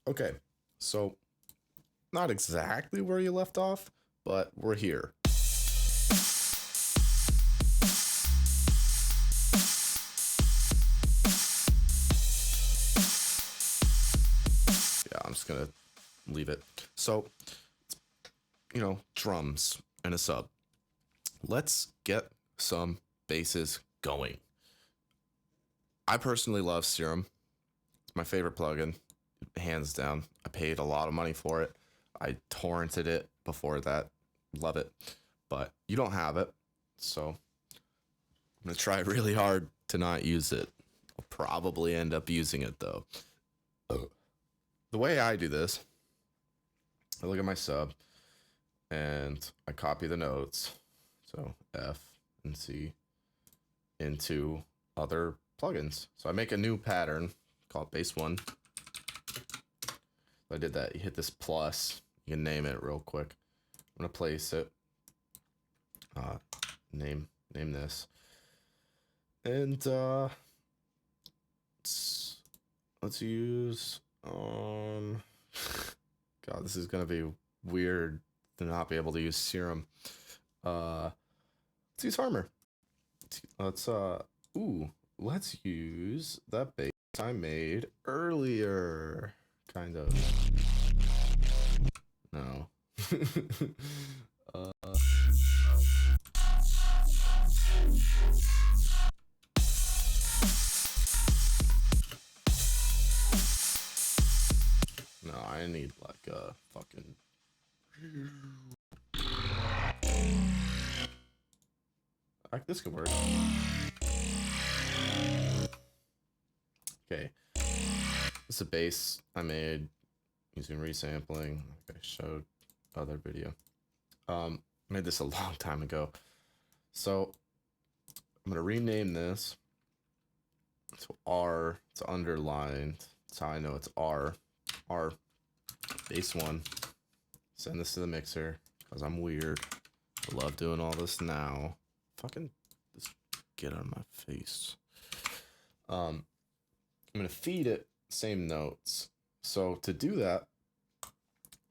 Okay, so not exactly where you left off, but we're here. Yeah, I'm just gonna leave it. So, drums and a sub. Let's get some basses going. I personally love Serum. It's my favorite plugin, hands down. I paid a lot of money for it. I torrented it before that. Love it. But you don't have it, so I'm gonna try really hard to not use it. I'll probably end up using it though. The way I do this, I look at my sub and I copy the notes. So F and C into other plugins. So I make a new pattern called bass one. I did that. You hit this plus. You can name it real quick. I'm gonna place it. Name this. And let's use God, this is gonna be weird to not be able to use Serum. Let's use Farmer. Let's use that bass I made earlier. Kind of. No. No, I need like a fucking. This could work. Okay. This is a bass I made using resampling. Like I showed other video. Made this a long time ago. So I'm gonna rename this to R. It's underlined. That's how I know it's R. R bass one. Send this to the mixer because I'm weird. I love doing all this now. Fucking just get out of my face. I'm gonna feed it same notes. So to do that,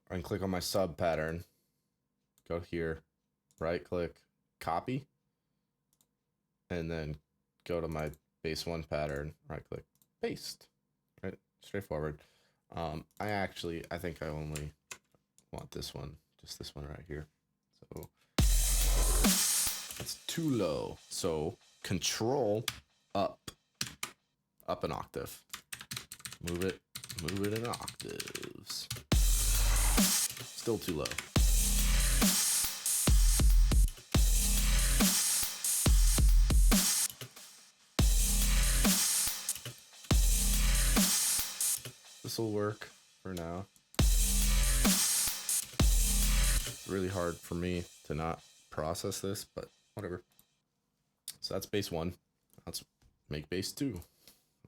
I can click on my sub pattern, go here, right click, copy, and then go to my bass one pattern, right click, paste. Right, straightforward. I think I only want this one, just this one right here. So it's too low. So control up an octave. Move it in octaves. Still too low. This will work for now. It's really hard for me to not process this, but whatever. So that's bass one. Let's make bass two.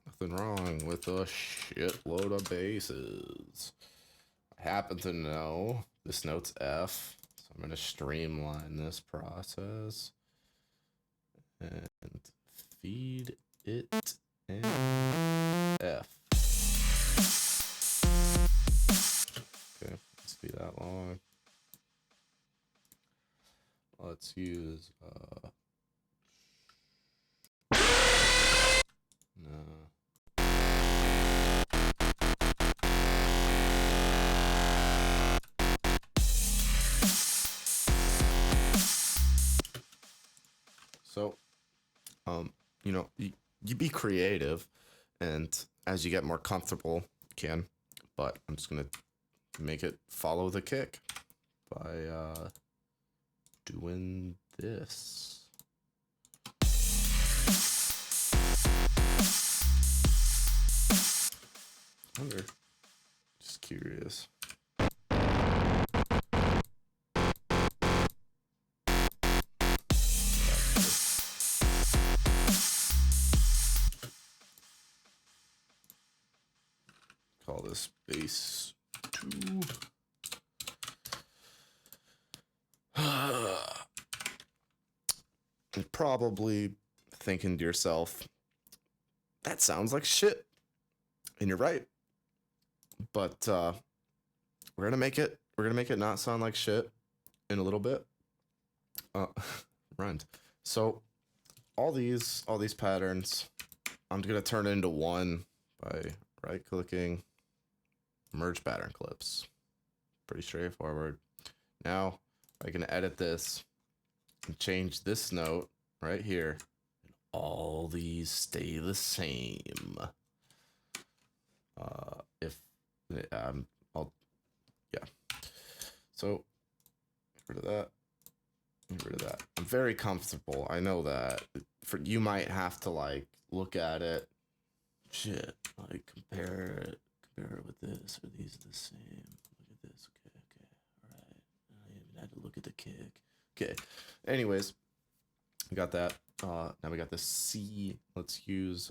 Nothing wrong with a shitload of basses. I happen to know this note's F, so I'm going to streamline this process and feed it an F. Okay, let's be that long. Let's use no. So, you be creative, and as you get more comfortable, you can. But I'm just gonna make it follow the kick by doing this. I wonder, just curious. Call this bass 2. And probably thinking to yourself, that sounds like shit. And you're right. But we're gonna make it not sound like shit in a little bit. Rhymed. So all these patterns, I'm gonna turn it into one by right clicking, merge pattern clips. Pretty straightforward. Now I can edit this and change this note right here. And all these stay the same. If I'll, yeah. So get rid of that. Get rid of that. I'm very comfortable. I know that. For you might have to like look at it. Shit, like compare it with this. Are these the same? Look at this. Okay, all right. I even had to look at the kick. Okay. Anyways, we got that. Now we got the C. Let's use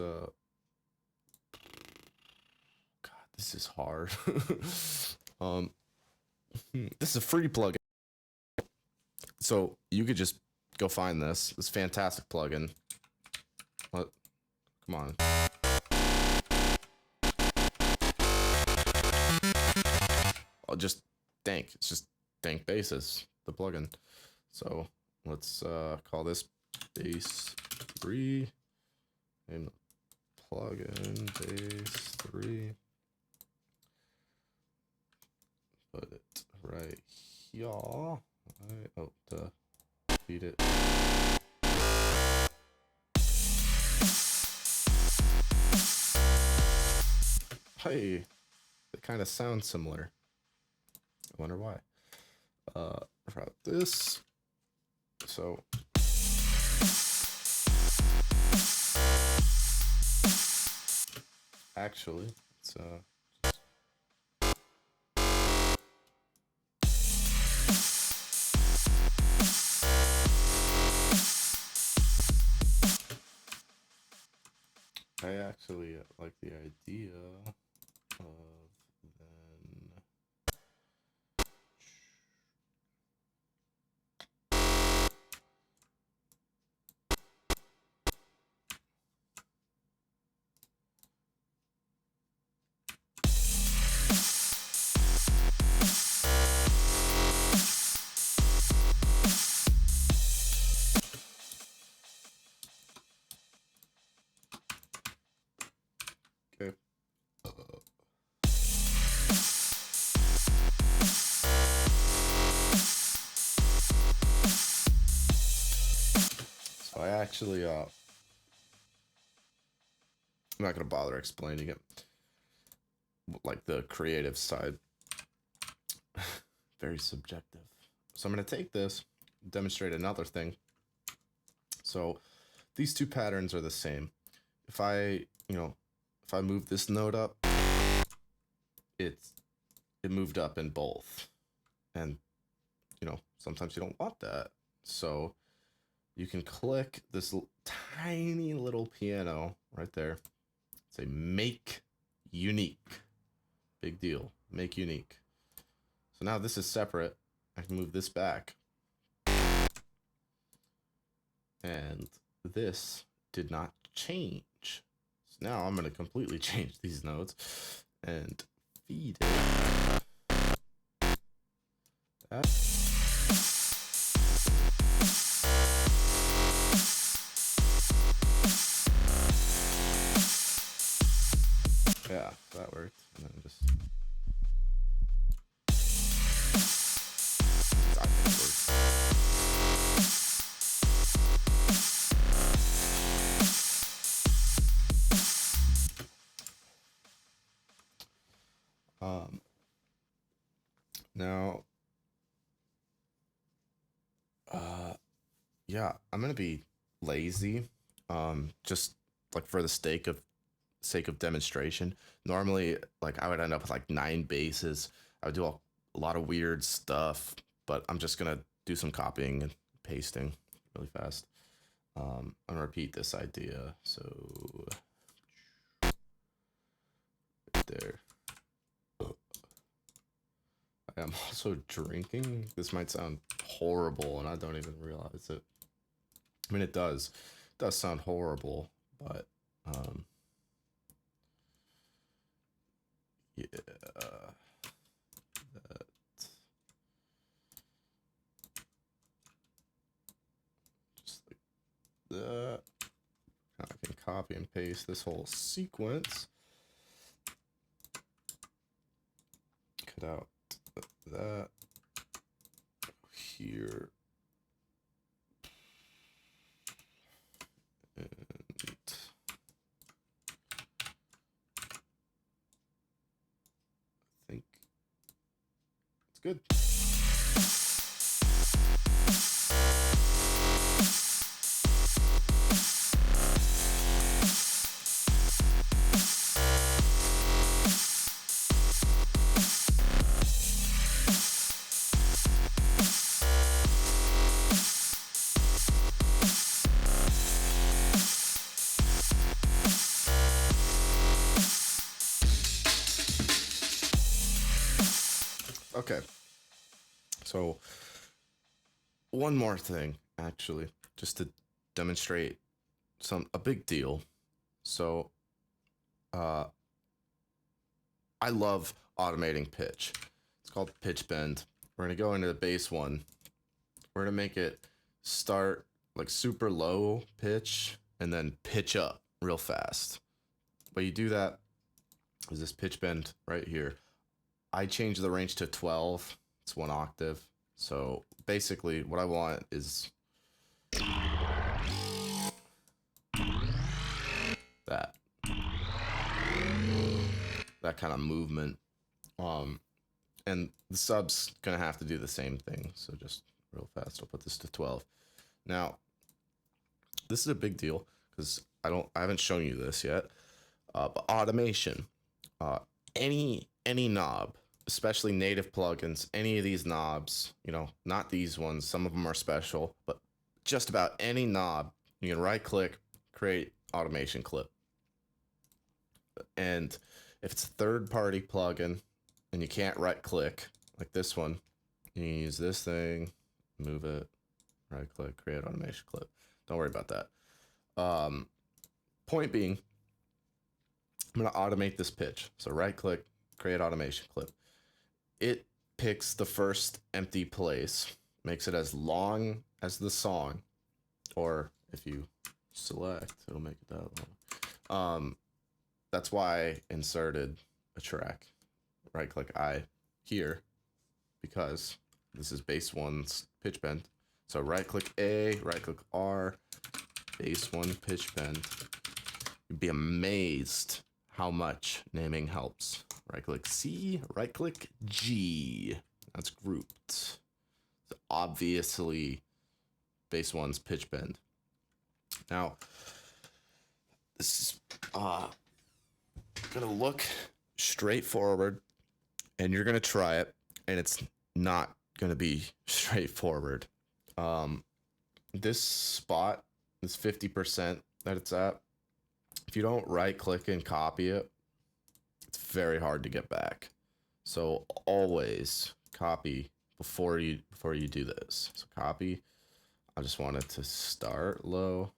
God, this is hard. This is a free plugin. So you could just go find this fantastic plugin. What? Come on. I'll just dank. It's just dank basis, the plugin. So let's call this base 3 and plugin base 3. Put it right here. Right. Oh, feed it. Hey, they kind of sound similar. I wonder why. Route this. So actually, it's I actually like the idea of then okay. So I actually I'm not gonna bother explaining it. Like the creative side. Very subjective. So I'm gonna take this, demonstrate another thing. So these two patterns are the same. If I move this node up, it moved up in both. And sometimes you don't want that. So you can click this tiny little piano right there. Say make unique. Big deal. Make unique. So now this is separate. I can move this back. And this did not change. So now I'm going to completely change these nodes and feed it. That. Yeah, that worked. And then just I think it worked. Now yeah, I'm gonna be lazy, just like for the sake of demonstration. Normally, like I would end up with like 9 bases. I would do a lot of weird stuff, but I'm just gonna do some copying and pasting really fast. I'm gonna repeat this idea. So right there. I am also drinking. This might sound horrible, and I don't even realize it. I mean, it does sound horrible, but yeah. copy and paste this whole sequence. Cut out that here. And I think it's good. Okay, so one more thing, actually, just to demonstrate a big deal. So, I love automating pitch. It's called pitch bend. We're gonna go into the bass one. We're gonna make it start like super low pitch and then pitch up real fast. But you do that is this pitch bend right here. I change the range to 12. It's 1 octave. So basically what I want is that kind of movement. And the sub's gonna have to do the same thing. So just real fast, I'll put this to 12. Now, this is a big deal because I haven't shown you this yet. But automation, any knob, especially native plugins, any of these knobs, you know, not these ones, some of them are special, but just about any knob, you can right click, create automation clip. And if it's a third-party plugin and you can't right click, like this one, you can use this thing, move it, right click, create automation clip. Don't worry about that. Point being, I'm gonna automate this pitch. So right click, create automation clip. It picks the first empty place, makes it as long as the song, or if you select, it'll make it that long. That's why I inserted a track. Right click I here, because this is bass one's pitch bend. So right click A, right click R, bass one pitch bend. You'd be amazed how much naming helps. Right click C, right click G. That's grouped. So obviously bass one's pitch bend. Now, this is gonna look straightforward, and you're gonna try it, and it's not gonna be straightforward. This spot, this 50% that it's at, if you don't right click and copy it, it's very hard to get back. So always copy before you do this. So copy. I just want it to start low,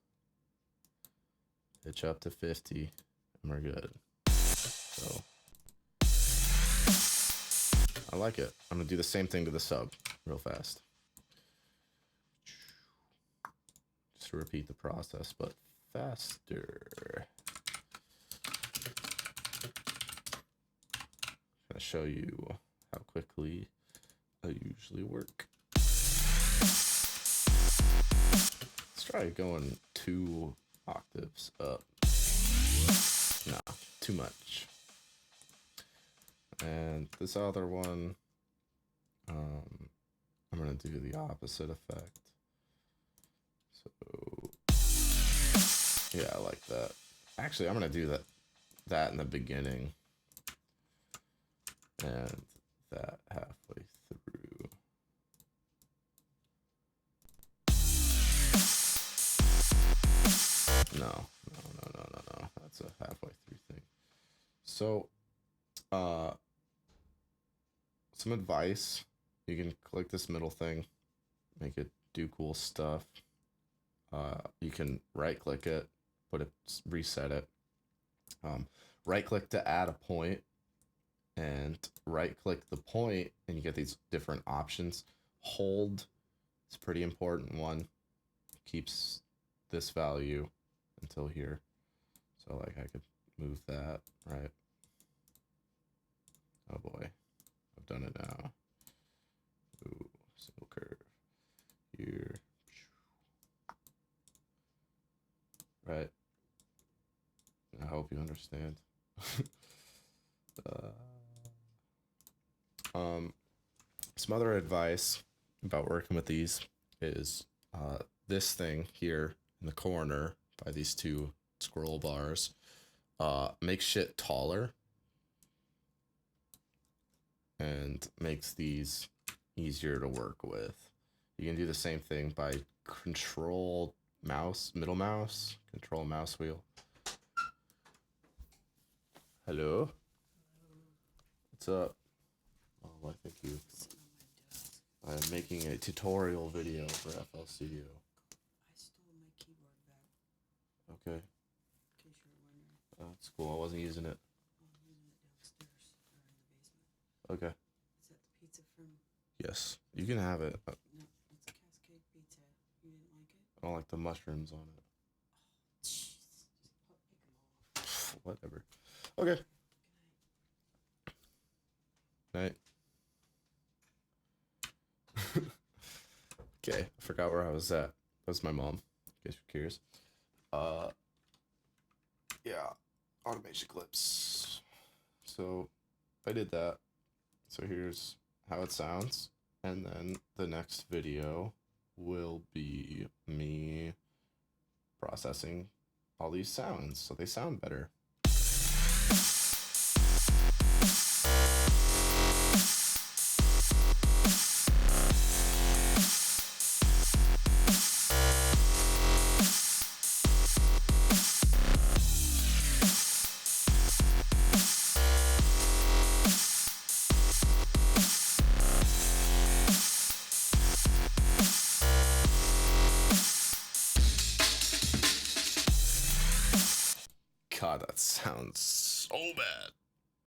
pitch up to 50, and we're good. So I like it. I'm gonna do the same thing to the sub real fast. Just to repeat the process, but faster. I'm gonna show you how quickly I usually work. Let's try going 2 octaves up. No, too much. And this other one, I'm gonna do the opposite effect. So yeah, I like that. Actually, I'm gonna do that in the beginning and that halfway through. No. That's a halfway through thing. So, some advice. You can click this middle thing, make it do cool stuff. You can right click it, reset it. Right click to add a point, and right click the point, and you get these different options. Hold, it's a pretty important one. Keeps this value until here. So like I could move that, right? Oh boy, I've done it now. Ooh, single curve here. Right. I hope you understand. Some other advice about working with these is this thing here in the corner by these two scroll bars. Makes shit taller and makes these easier to work with. You can do the same thing by control mouse, middle mouse, control mouse wheel. Hello? What's up? Oh, why thank you. I'm making a tutorial video for FL Studio. I stole my keyboard back. Okay. In case you were wondering. That's cool. I wasn't using it. I'm using it downstairs or in the basement. Okay. Is that the pizza from? Yes. You can have it. No, it's a Cascade pizza. You didn't like it? I don't like the mushrooms on it. Jeez. Just pick them off. Whatever. Okay. Good night. Night. Okay, I forgot where I was at. That was my mom, in case you're curious. Yeah, automation clips. So I did that. So here's how it sounds. And then the next video will be me processing all these sounds so they sound better. God, that sounds so bad.